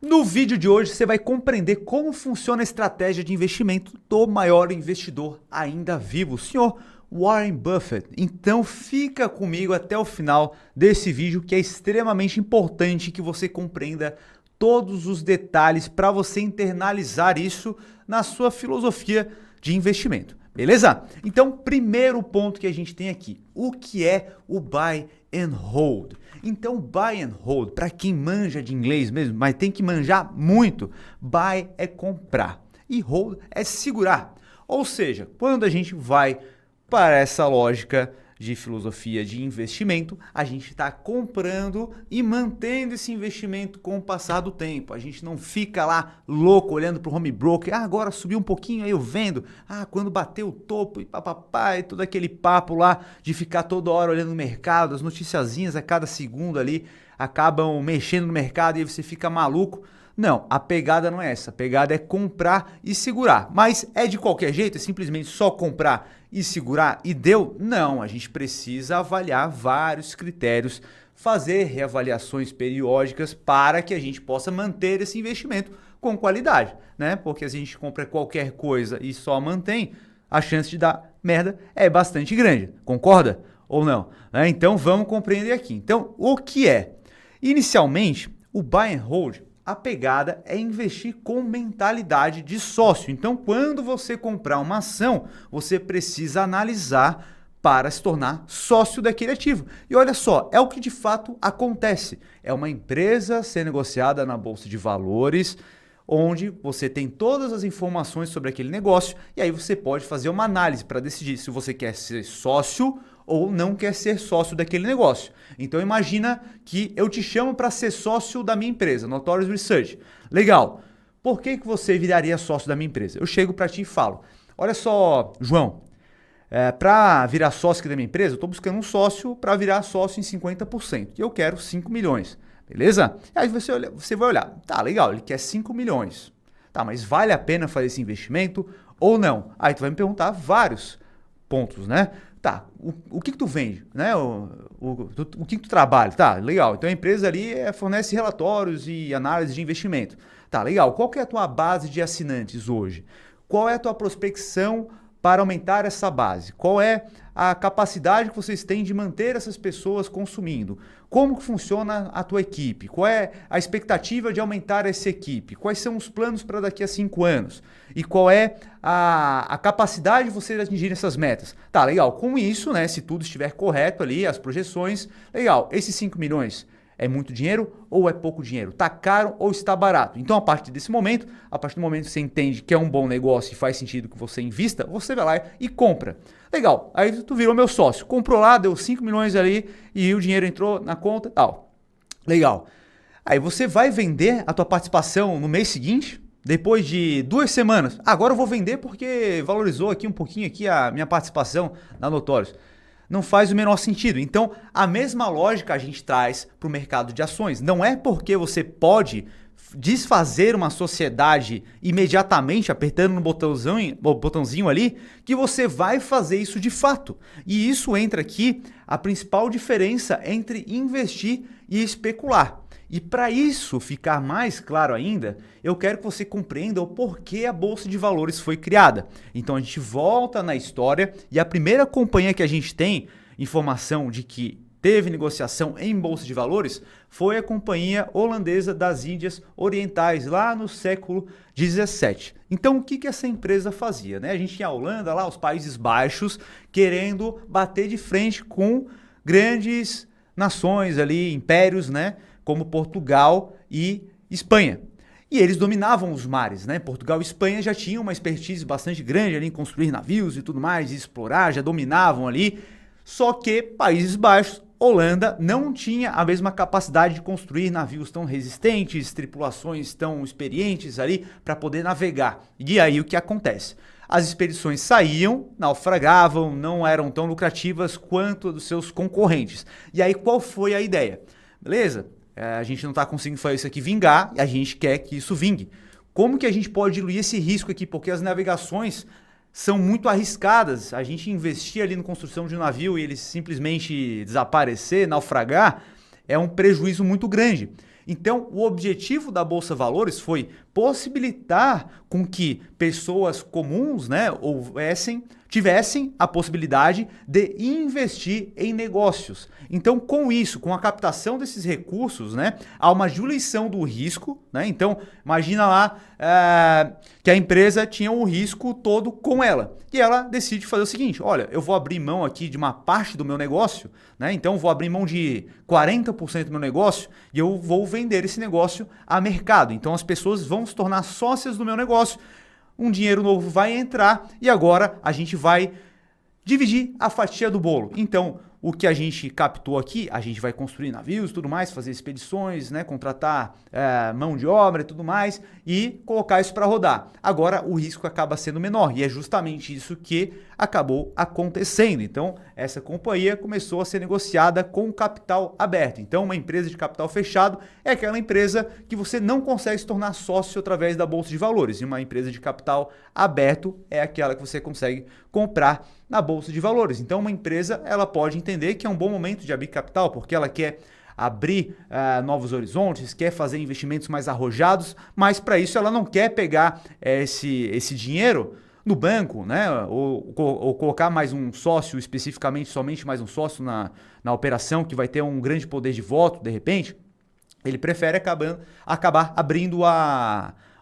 No vídeo de hoje você vai compreender como funciona a estratégia de investimento do maior investidor ainda vivo, o senhor Warren Buffett. Então fica comigo até o final desse vídeo, que é extremamente importante que você compreenda todos os detalhes para você internalizar isso na sua filosofia de investimento. Beleza? Então, primeiro ponto que a gente tem aqui, o que é o buy and hold? Então, buy and hold, para quem manja de inglês mesmo, mas tem que manjar muito, buy é comprar e hold é segurar. Ou seja, quando a gente vai para essa lógica de filosofia de investimento, a gente está comprando e mantendo esse investimento com o passar do tempo. A gente não fica lá louco olhando para o home broker, agora subiu um pouquinho, aí eu vendo, quando bateu o topo e papapá, e todo aquele papo lá de ficar toda hora olhando no mercado, as noticiazinhas a cada segundo ali acabam mexendo no mercado e você fica maluco. Não, a pegada não é essa, a pegada é comprar e segurar. Mas é de qualquer jeito? É simplesmente só comprar e segurar e deu? Não, a gente precisa avaliar vários critérios, fazer reavaliações periódicas para que a gente possa manter esse investimento com qualidade, né? Porque se a gente compra qualquer coisa e só mantém, a chance de dar merda é bastante grande, concorda ou não? Então vamos compreender aqui. Então, o que é? Inicialmente, o buy and hold, a pegada é investir com mentalidade de sócio. Então, quando você comprar uma ação, você precisa analisar para se tornar sócio daquele ativo. E olha só, é o que de fato acontece. É uma empresa ser negociada na Bolsa de Valores, onde você tem todas as informações sobre aquele negócio e aí você pode fazer uma análise para decidir se você quer ser sócio ou não quer ser sócio daquele negócio. Então imagina que eu te chamo para ser sócio da minha empresa, Notorious Research. Legal. Por que você viraria sócio da minha empresa? Eu chego para ti e falo, olha só, João, para virar sócio aqui da minha empresa, eu estou buscando um sócio para virar sócio em 50%. E eu quero 5 milhões. Beleza? Aí você vai olhar, tá, legal, ele quer 5 milhões. Tá, mas vale a pena fazer esse investimento ou não? Aí tu vai me perguntar vários pontos, né? Tá, o que tu vende, né? O que tu trabalha? Tá, legal. Então a empresa ali fornece relatórios e análise de investimento. Tá, legal. Qual que é a tua base de assinantes hoje? Qual é a tua prospecção para aumentar essa base? Qual é a capacidade que vocês têm de manter essas pessoas consumindo? Como que funciona a tua equipe? Qual é a expectativa de aumentar essa equipe? Quais são os planos para daqui a 5 anos? E qual é a capacidade de vocês atingirem essas metas? Tá, legal. Com isso, né, se tudo estiver correto ali, as projeções, legal. Esses 5 milhões é muito dinheiro ou é pouco dinheiro? Está caro ou está barato? Então, a partir desse momento, a partir do momento que você entende que é um bom negócio e faz sentido que você invista, você vai lá e compra. Legal, aí tu virou meu sócio. Comprou lá, deu 5 milhões ali e o dinheiro entrou na conta e tal. Legal. Aí você vai vender a tua participação no mês seguinte, depois de 2 semanas. Agora eu vou vender porque valorizou aqui um pouquinho aqui a minha participação na Notorious. Não faz o menor sentido. Então, a mesma lógica a gente traz para o mercado de ações. Não é porque você pode desfazer uma sociedade imediatamente, apertando no botãozinho ali, que você vai fazer isso de fato. E isso entra aqui a principal diferença entre investir e especular. E para isso ficar mais claro ainda, eu quero que você compreenda o porquê a Bolsa de Valores foi criada. Então a gente volta na história e a primeira companhia que a gente tem informação de que teve negociação em Bolsa de Valores foi a Companhia Holandesa das Índias Orientais, lá no século 17. Então o que essa empresa fazia, né? A gente tinha a Holanda lá, os Países Baixos, querendo bater de frente com grandes nações ali, impérios, né? Como Portugal e Espanha. E eles dominavam os mares, né? Portugal e Espanha já tinham uma expertise bastante grande ali em construir navios e tudo mais, e explorar, já dominavam ali. Só que Países Baixos, Holanda, não tinha a mesma capacidade de construir navios tão resistentes, tripulações tão experientes ali para poder navegar. E aí o que acontece? As expedições saíam, naufragavam, não eram tão lucrativas quanto a dos seus concorrentes. E aí qual foi a ideia? Beleza? A gente não está conseguindo fazer isso aqui vingar e a gente quer que isso vingue. Como que a gente pode diluir esse risco aqui? Porque as navegações são muito arriscadas. A gente investir ali na construção de um navio e ele simplesmente desaparecer, naufragar, é um prejuízo muito grande. Então, o objetivo da Bolsa Valores foi possibilitar com que pessoas comuns, né, tivessem a possibilidade de investir em negócios. Então, com isso, com a captação desses recursos, né, há uma diluição do risco, né? Então, imagina lá que a empresa tinha um risco todo com ela. E ela decide fazer o seguinte: olha, eu vou abrir mão aqui de uma parte do meu negócio, né? Então, vou abrir mão de 40% do meu negócio e eu vou vender esse negócio a mercado. Então, as pessoas vão se tornar sócias do meu negócio, um dinheiro novo vai entrar e agora a gente vai dividir a fatia do bolo. Então, o que a gente captou aqui, a gente vai construir navios e tudo mais, fazer expedições, né, contratar mão de obra e tudo mais e colocar isso para rodar. Agora o risco acaba sendo menor e é justamente isso que acabou acontecendo. Então essa companhia começou a ser negociada com capital aberto. Então uma empresa de capital fechado é aquela empresa que você não consegue se tornar sócio através da Bolsa de Valores. E uma empresa de capital aberto é aquela que você consegue comprar na Bolsa de Valores. Então uma empresa ela pode entender que é um bom momento de abrir capital porque ela quer abrir novos horizontes, quer fazer investimentos mais arrojados, mas para isso ela não quer pegar esse dinheiro no banco, né? Ou colocar mais um sócio, especificamente somente mais um sócio na operação que vai ter um grande poder de voto de repente. Ele prefere acabar abrindo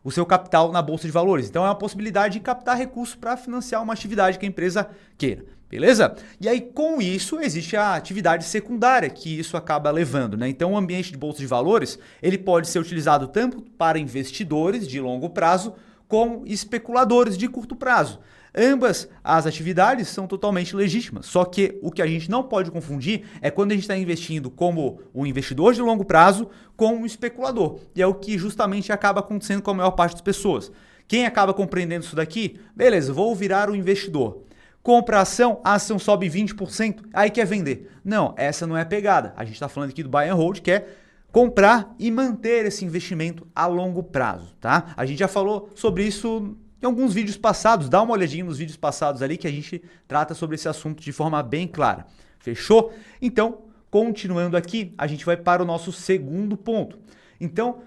o seu capital na Bolsa de Valores. Então é uma possibilidade de captar recursos para financiar uma atividade que a empresa queira. Beleza? E aí, com isso, existe a atividade secundária que isso acaba levando, né? Então, o ambiente de Bolsa de Valores, ele pode ser utilizado tanto para investidores de longo prazo, como especuladores de curto prazo. Ambas as atividades são totalmente legítimas, só que o que a gente não pode confundir é quando a gente está investindo como um investidor de longo prazo com um especulador. E é o que justamente acaba acontecendo com a maior parte das pessoas. Quem acaba compreendendo isso daqui? Beleza, vou virar um investidor. Compra a ação sobe 20%, aí quer vender. Não, essa não é a pegada. A gente está falando aqui do buy and hold, que é comprar e manter esse investimento a longo prazo, tá? A gente já falou sobre isso em alguns vídeos passados, dá uma olhadinha nos vídeos passados ali que a gente trata sobre esse assunto de forma bem clara. Fechou? Então, continuando aqui, a gente vai para o nosso segundo ponto. Então,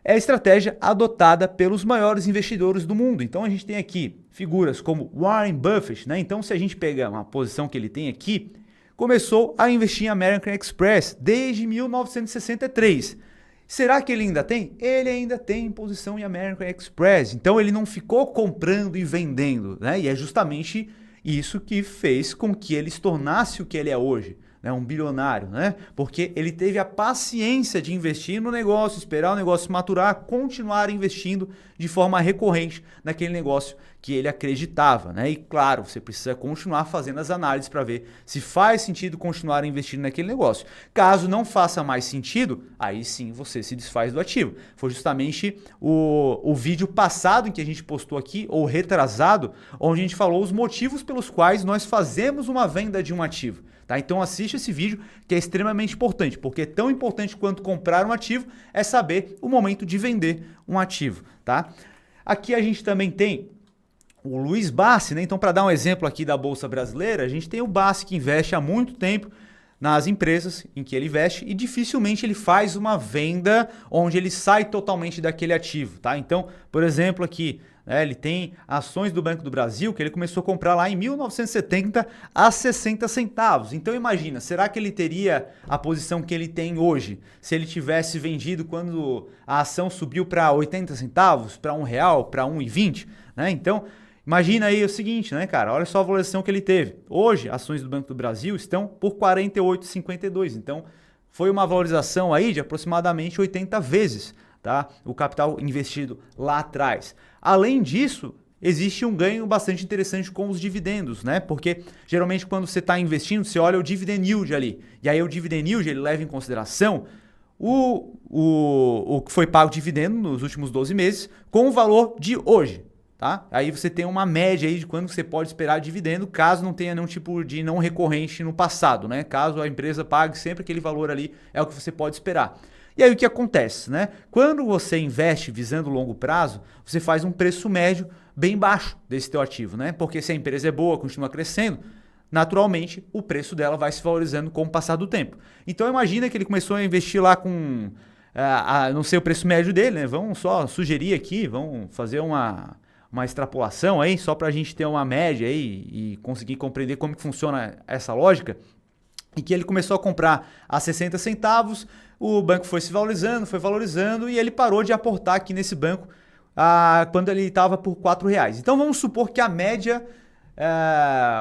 é a estratégia adotada pelos maiores investidores do mundo. Então a gente tem aqui figuras como Warren Buffett, né? Então se a gente pegar uma posição que ele tem aqui, começou a investir em American Express desde 1963. Será que ele ainda tem? Ele ainda tem posição em American Express. Então ele não ficou comprando e vendendo, né? E é justamente isso que fez com que ele se tornasse o que ele é hoje. Um bilionário, né? Porque ele teve a paciência de investir no negócio, esperar o negócio maturar, continuar investindo de forma recorrente naquele negócio que ele acreditava, né? E claro, você precisa continuar fazendo as análises para ver se faz sentido continuar investindo naquele negócio. Caso não faça mais sentido, aí sim você se desfaz do ativo. Foi justamente o vídeo passado em que a gente postou aqui, ou retrasado, onde a gente falou os motivos pelos quais nós fazemos uma venda de um ativo. Tá? Então assiste esse vídeo que é extremamente importante, porque tão importante quanto comprar um ativo é saber o momento de vender um ativo. Tá? Aqui a gente também tem o Luiz Bassi, né? Então para dar um exemplo aqui da Bolsa Brasileira, a gente tem o Bassi que investe há muito tempo nas empresas em que ele investe e dificilmente ele faz uma venda onde ele sai totalmente daquele ativo. Tá? Então, por exemplo aqui, ele tem ações do Banco do Brasil que ele começou a comprar lá em 1970 a 60 centavos. Então imagina, será que ele teria a posição que ele tem hoje se ele tivesse vendido quando a ação subiu para 80 centavos, para R$1, para 1,20? Né? Então imagina aí o seguinte, né, cara? Olha só a valorização que ele teve. Hoje, ações do Banco do Brasil estão por R$ 48,52. Então foi uma valorização aí de aproximadamente 80 vezes. Tá? O capital investido lá atrás. Além disso, existe um ganho bastante interessante com os dividendos, né? Porque geralmente quando você está investindo, você olha o dividend yield ali. E aí o dividend yield ele leva em consideração o que foi pago de dividendo nos últimos 12 meses com o valor de hoje. Tá? Aí você tem uma média aí de quando você pode esperar dividendo, caso não tenha nenhum tipo de não recorrente no passado, né? Caso a empresa pague sempre aquele valor ali, é o que você pode esperar. E aí o que acontece, né? Quando você investe visando longo prazo, você faz um preço médio bem baixo desse teu ativo, né? Porque se a empresa é boa, continua crescendo, naturalmente o preço dela vai se valorizando com o passar do tempo. Então imagina que ele começou a investir lá com não sei o preço médio dele, né? Vamos só sugerir aqui, vamos fazer uma extrapolação aí, só para a gente ter uma média aí e conseguir compreender como que funciona essa lógica. E que ele começou a comprar a 60 centavos, o banco foi se valorizando e ele parou de aportar aqui nesse banco quando ele estava por R$4. Então vamos supor que a média,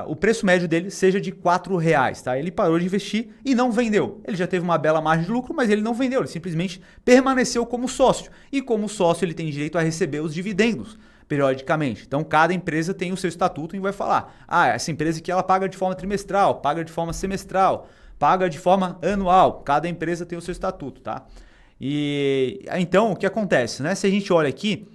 o preço médio dele seja de R$4, tá? Ele parou de investir e não vendeu. Ele já teve uma bela margem de lucro, mas ele não vendeu, ele simplesmente permaneceu como sócio. E como sócio ele tem direito a receber os dividendos periodicamente. Então cada empresa tem o seu estatuto e vai falar, essa empresa aqui ela paga de forma trimestral, paga de forma semestral, paga de forma anual. Cada empresa tem o seu estatuto, tá? E então o que acontece, né? Se a gente olha aqui,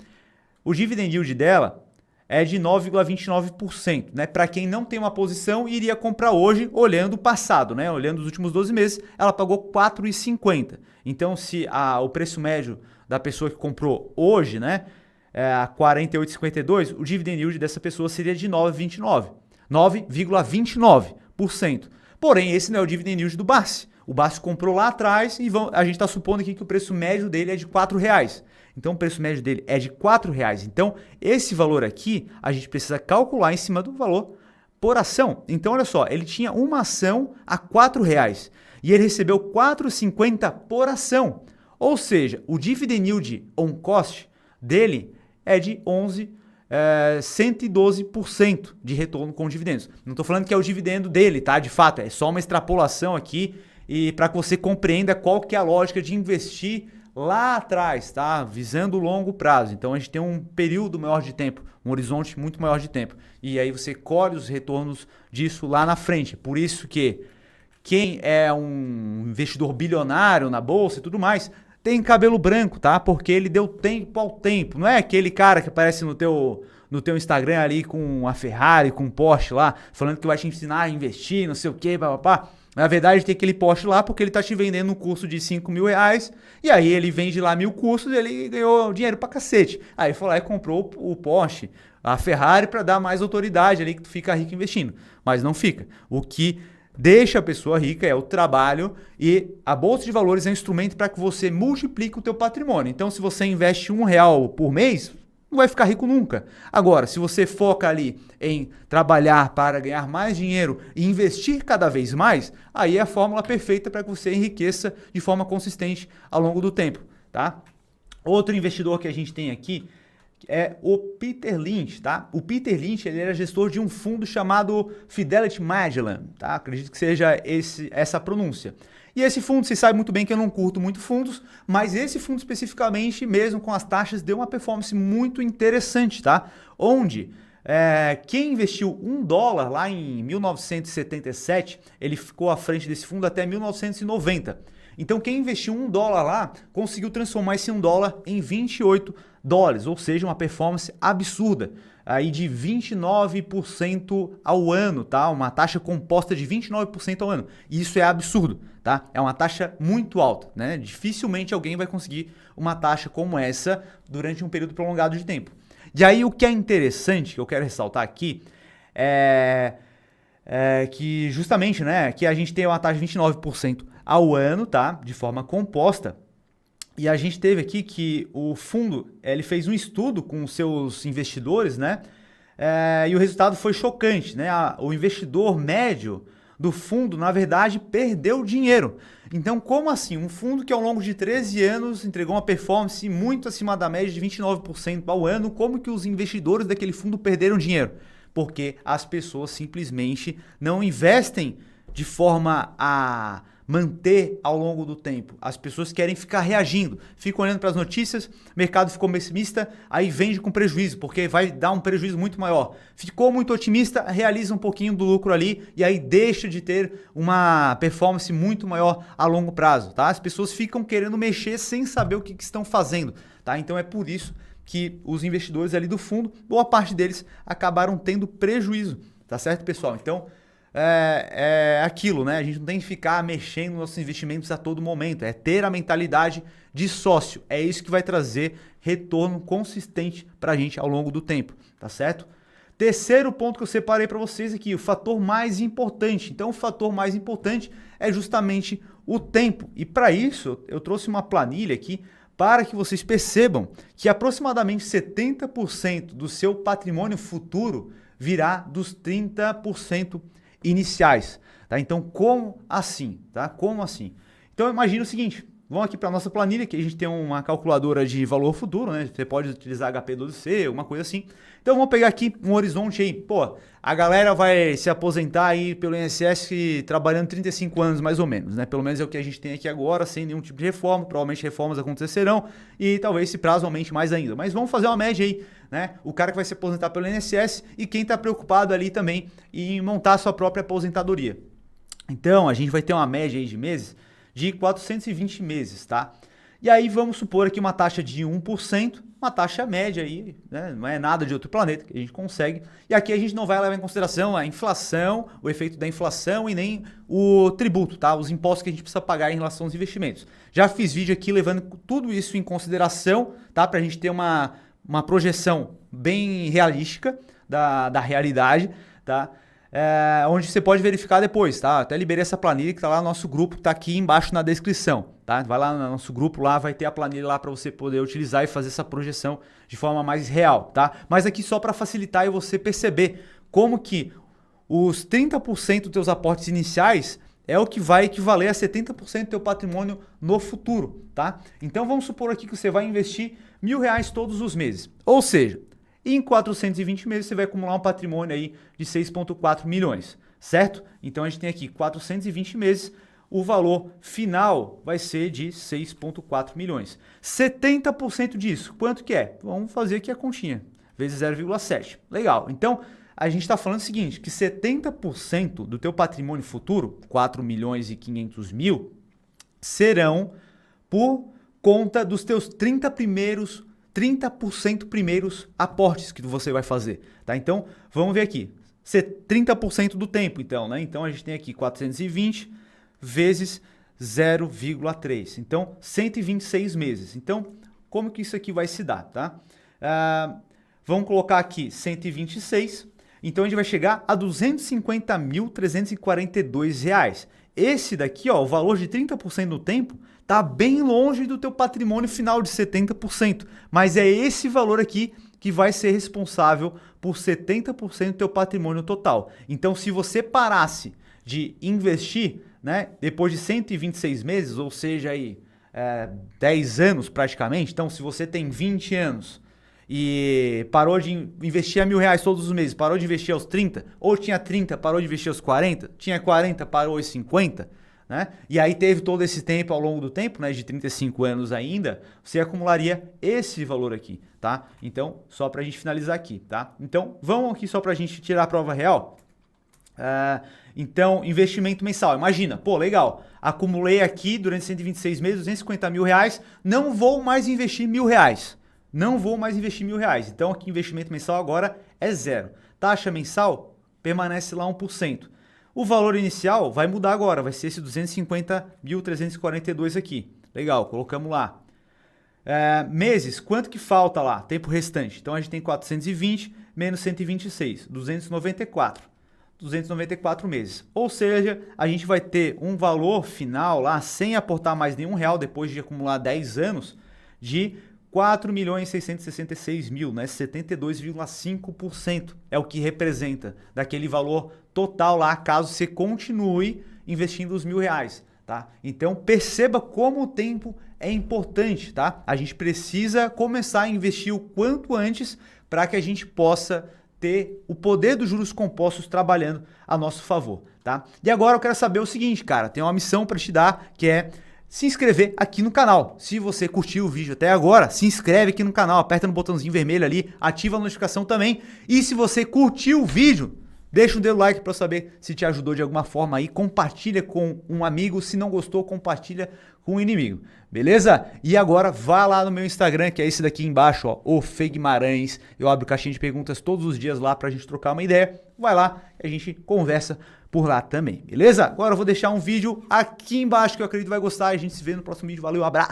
o dividend yield dela é de 9,29%, né? Para quem não tem uma posição e iria comprar hoje, olhando o passado, né? Olhando os últimos 12 meses, ela pagou 4,50. Então se o preço médio da pessoa que comprou hoje, né, a 48,52, o dividend yield dessa pessoa seria de 9,29%. Porém, esse não é o dividend yield do Bassi. O Bassi comprou lá atrás e a gente está supondo aqui que o preço médio dele é de R$4. Então, o preço médio dele é de R$4. Então, esse valor aqui, a gente precisa calcular em cima do valor por ação. Então, olha só, ele tinha uma ação a R$4 e ele recebeu R$4,50 por ação. Ou seja, o dividend yield on cost dele é de 112% de retorno com dividendos. Não estou falando que é o dividendo dele, tá? De fato, é só uma extrapolação aqui e para que você compreenda qual que é a lógica de investir lá atrás, tá? Visando o longo prazo. Então a gente tem um período maior de tempo, um horizonte muito maior de tempo. E aí você colhe os retornos disso lá na frente. Por isso que quem é um investidor bilionário na bolsa e tudo mais, tem cabelo branco, tá? Porque ele deu tempo ao tempo. Não é aquele cara que aparece no teu Instagram ali com a Ferrari, com um Porsche lá, falando que vai te ensinar a investir, não sei o que, papapá. Na verdade, tem aquele Porsche lá porque ele tá te vendendo um curso de R$5.000 e aí ele vende lá 1.000 cursos e ele ganhou dinheiro pra cacete. Aí foi lá e comprou o Porsche, a Ferrari para dar mais autoridade ali que tu fica rico investindo. Mas não fica. O que deixa a pessoa rica é o trabalho e a Bolsa de Valores é um instrumento para que você multiplique o teu patrimônio. Então, se você investe R$1 por mês, não vai ficar rico nunca. Agora, se você foca ali em trabalhar para ganhar mais dinheiro e investir cada vez mais, aí é a fórmula perfeita para que você enriqueça de forma consistente ao longo do tempo, tá? Outro investidor que a gente tem aqui é o Peter Lynch, tá? O Peter Lynch, ele era gestor de um fundo chamado Fidelity Magellan, tá? Acredito que seja essa pronúncia. E esse fundo, você sabe muito bem que eu não curto muito fundos, mas esse fundo especificamente, mesmo com as taxas, deu uma performance muito interessante, tá? Onde quem investiu $1 lá em 1977, ele ficou à frente desse fundo até 1990. Então quem investiu $1 lá conseguiu transformar esse $1 em $28, ou seja, uma performance absurda, aí de 29% ao ano, tá? Uma taxa composta de 29% ao ano. E isso é absurdo, tá? É uma taxa muito alta, né? Dificilmente alguém vai conseguir uma taxa como essa durante um período prolongado de tempo. E aí o que é interessante, que eu quero ressaltar aqui, é que justamente, né, que a gente tem uma taxa de 29% ao ano, tá? De forma composta. E a gente teve aqui que o fundo, ele fez um estudo com os seus investidores, né? E o resultado foi chocante, né? O investidor médio do fundo, na verdade, perdeu dinheiro. Então, como assim? Um fundo que ao longo de 13 anos entregou uma performance muito acima da média de 29% ao ano, como que os investidores daquele fundo perderam dinheiro? Porque as pessoas simplesmente não investem de forma a manter ao longo do tempo. As pessoas querem ficar reagindo, ficam olhando para as notícias, o mercado ficou pessimista, aí vende com prejuízo, porque vai dar um prejuízo muito maior. Ficou muito otimista, realiza um pouquinho do lucro ali e aí deixa de ter uma performance muito maior a longo prazo, tá? As pessoas ficam querendo mexer sem saber o que estão fazendo, tá? Então é por isso que os investidores ali do fundo, boa parte deles acabaram tendo prejuízo, tá certo, pessoal? Então é aquilo, né? A gente não tem que ficar mexendo nos nossos investimentos a todo momento, é ter a mentalidade de sócio, é isso que vai trazer retorno consistente para a gente ao longo do tempo, tá certo? Terceiro ponto que eu separei para vocês aqui, o fator mais importante. Então o fator mais importante é justamente o tempo. E para isso, eu trouxe uma planilha aqui para que vocês percebam que aproximadamente 70% do seu patrimônio futuro virá dos 30% iniciais. Tá? Então, como assim? Tá? Como assim? Então, imagina o seguinte. Vamos aqui para a nossa planilha, que a gente tem uma calculadora de valor futuro, né? Você pode utilizar HP12C, alguma coisa assim. Então vamos pegar aqui um horizonte aí. Pô, a galera vai se aposentar aí pelo INSS trabalhando 35 anos mais ou menos, né? Pelo menos é o que a gente tem aqui agora, sem nenhum tipo de reforma. Provavelmente reformas acontecerão e talvez esse prazo aumente mais ainda. Mas vamos fazer uma média aí, né? O cara que vai se aposentar pelo INSS e quem está preocupado ali também em montar a sua própria aposentadoria. Então a gente vai ter uma média aí de meses de 420 meses, tá? E aí vamos supor aqui uma taxa de 1%, uma taxa média aí, né? Não é nada de outro planeta que a gente consegue. E aqui a gente não vai levar em consideração a inflação, o efeito da inflação e nem o tributo, tá? Os impostos que a gente precisa pagar em relação aos investimentos. Já fiz vídeo aqui levando tudo isso em consideração, tá? Pra gente ter uma projeção bem realística da realidade, tá? Onde você pode verificar depois, tá? Até liberei essa planilha que tá lá no nosso grupo, que tá aqui embaixo na descrição, tá? Vai lá no nosso grupo, lá vai ter a planilha lá para você poder utilizar e fazer essa projeção de forma mais real, tá? Mas aqui só para facilitar e você perceber como que os 30% dos teus aportes iniciais é o que vai equivaler a 70% do teu patrimônio no futuro, tá? Então vamos supor aqui que você vai investir R$1.000 todos os meses, ou seja, em 420 meses você vai acumular um patrimônio aí de 6,4 milhões, certo? Então a gente tem aqui 420 meses, o valor final vai ser de 6,4 milhões. 70% disso, quanto que é? Vamos fazer aqui a continha, vezes 0,7. Legal, então a gente está falando o seguinte, que 70% do teu patrimônio futuro, 4 milhões e 500 mil, serão por conta dos teus 30% primeiros aportes que você vai fazer, tá? Então, vamos ver aqui, 30% do tempo, então, né? Então, a gente tem aqui 420 vezes 0,3, então, 126 meses. Então, como que isso aqui vai se dar, tá? Vamos colocar aqui 126, então a gente vai chegar a R$ 250.342. Esse daqui, ó, o valor de 30% do tempo, tá bem longe do teu patrimônio final de 70%, mas é esse valor aqui que vai ser responsável por 70% do teu patrimônio total. Então, se você parasse de investir, né, depois de 126 meses, ou seja, aí, 10 anos praticamente, então se você tem 20 anos e parou de investir R$1.000 todos os meses, parou de investir aos 30, ou tinha 30, parou de investir aos 40, tinha 40, parou aos 50, né? E aí teve todo esse tempo ao longo do tempo, né, de 35 anos ainda, você acumularia esse valor aqui, tá? Então, só para a gente finalizar aqui, tá? Então, vamos aqui só para a gente tirar a prova real. Então, investimento mensal, imagina, pô, legal, acumulei aqui durante 126 meses, R$250 mil, não vou mais investir R$1.000. Não vou mais investir R$1.000. Então, aqui investimento mensal agora é 0. Taxa mensal permanece lá 1%. O valor inicial vai mudar agora, vai ser esse 250.342 aqui. Legal, colocamos lá. Meses, quanto que falta lá? Tempo restante. Então, a gente tem 420 menos 126, 294. 294 meses. Ou seja, a gente vai ter um valor final lá, sem aportar mais nenhum real, depois de acumular 10 anos, de 4.666.000, né? 72,5% é o que representa daquele valor total lá, caso você continue investindo os R$1.000, tá? Então perceba como o tempo é importante, tá? A gente precisa começar a investir o quanto antes para que a gente possa ter o poder dos juros compostos trabalhando a nosso favor, tá? E agora eu quero saber o seguinte, cara, tem uma missão para te dar, que é se inscrever aqui no canal. Se você curtiu o vídeo até agora, se inscreve aqui no canal, aperta no botãozinho vermelho ali, ativa a notificação também. E se você curtiu o vídeo, deixa um dedo like para eu saber se te ajudou de alguma forma aí. Compartilha com um amigo, se não gostou, compartilha com um inimigo. Beleza? E agora vá lá no meu Instagram, que é esse daqui embaixo, ó, o Fê Guimarães. Eu abro caixinha de perguntas todos os dias lá pra gente trocar uma ideia. Vai lá e a gente conversa por lá também, beleza? Agora eu vou deixar um vídeo aqui embaixo que eu acredito que vai gostar. A gente se vê no próximo vídeo. Valeu, abraço!